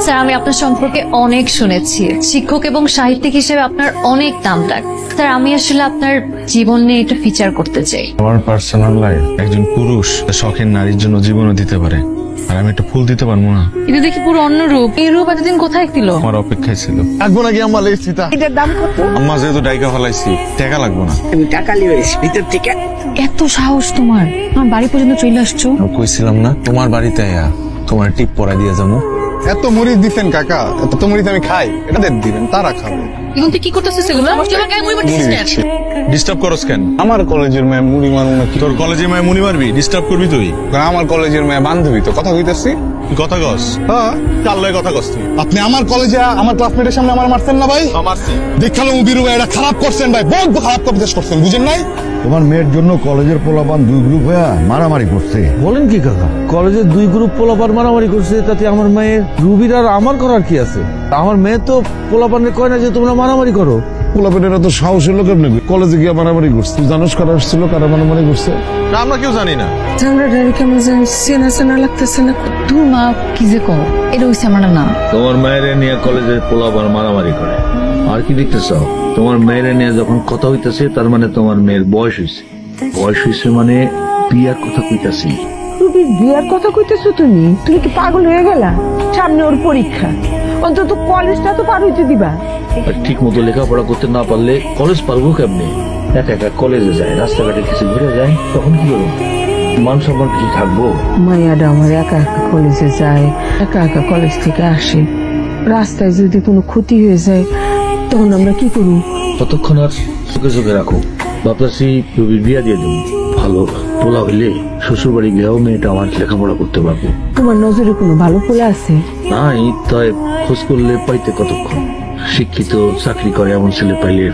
Sir আমি আপনার সম্পর্কে অনেক শুনেছি, শিক্ষক এবং সাহিত্যিক হিসেবে আপনার অনেক নাম ডাক। স্যার আমি আসলে আপনার জীবন নিয়ে একটা ফিচার করতে চাই। আমার পার্সোনাল লাইফ একজন পুরুষ শখের নারীর জন্য জীবনও দিতে পারে, আর আমি একটা ফুল দিতে পারবো না? এটা দেখি পুরো অন্য রূপ। এই রূপ এতদিন কোথায় ছিল? আমার অপেক্ষায় ছিল। লাগবো নাকি আম্মা লেসিতা? এটার দাম কত? আম্মা যেহেতু ডাইকা ফেলাইছি, টাকা লাগবো না। আমি টাকা লিয়েছি ভিতর থেকে। এত সাহস তোমার, আমার বাড়ি পর্যন্ত চলে আসছো। কইছিলাম না তোমার বাড়িতে আয়া তোমার টিপ পরাই দিয়ে যাবো। এত মরিচ দিচ্ছেন কাকা, এত মরিচ আমি খাই, এটা দিবেন তারা খাবে। এখন তুই কি করতেছিস এগুলো? ডিস্টার্ব করস কেন? আমার কলেজের মেয়ে মুড়ি মারবো না কি? তোর কলেজে মায় মুনি মারবি, ডিস্টার্ব করবি তুই? আমার কলেজের মেয়ে বান্ধবী তো, কথা কইতেছি। তুই কথা কস? হ্যাঁ, কার লয় কথা কস তুই? আপনি আমার কলেজে আমার ক্লাসমেটের সামনে আমার মারছেন না ভাই? মারছি। দেখালো বিরু ভাই, এটা খারাপ করছেন ভাই, বহুত খারাপ কবিতা করছেন, বুঝেন নাই? তোমার মেয়ের জন্য কলেজের পোলাপান দুই গ্রুপ হয়ে মারামারি করছে। বলেন কি কাকা? কলেজের দুই গ্রুপ পোলাপান মারামারি করছে, তাতে আমার মেয়ের রুবির আর আমার করার কি আছে? আমার মেয়ে তো পোলাপানের কয় না যে তোমরা মারামারি করো। পোলাপানেরা তো সাহস হলো কেমনি? কলেজে গিয়ে মারামারি করছে। তুই জানোস কারা আসছিল, কারা মারামারি করছে? না আমরা কেউ জানি না। ঝগড়াটারি কেমন জানি চেনা চেনা লাগতেছে না। তুই মা কি যে কর, এটা হইছে আমার না। তোমার মেয়ের নিয়ে কলেজের পোলাপান মারামারি করে, আর কি দেখতেছ? তোমার মেয়ের নিয়ে যখন কথা হইতেছে, তার মানে তোমার মেয়ের বয়স হয়েছে। বয়স হয়েছে মানে বিয়ার কথা কইতাছি। রুবির বিয়ার কথা কইতেছো তুমি? তুমি কি পাগল হয়ে গেলা? সামনে ওর পরীক্ষা, অন্তত কলেজটা তো পার হইতে দিবা। আর ঠিক মতো লেখাপড়া করতে না পারলে কলেজ পারবো কেমনে? একা একা কলেজে যায়, রাস্তাঘাটে কিছু ঘুরে যায়, তখন কি করবো? মান সম্মান কিছু থাকবো? মায়াটা আমার একা একা কলেজে যায়, একা একা কলেজ থেকে আসে। রাস্তায় যদি কোনো ক্ষতি হয়ে যায় তখন আমরা কি করবো? ততক্ষণ আর চোখে চোখে রাখো। ভাবতেছি রবির বিয়া দিয়ে দেবো। ভালো পোলা হইলে শ্বশুর বাড়ি গিয়েও মেয়েটা আমার লেখাপড়া করতে পারবো। তোমার নজরে কোনো ভালো পোলা আছে? নাই, তাই খোঁজ করলে পাইতে কতক্ষণ। শিক্ষিত চাকরি করে এমন ছেলে পাইলে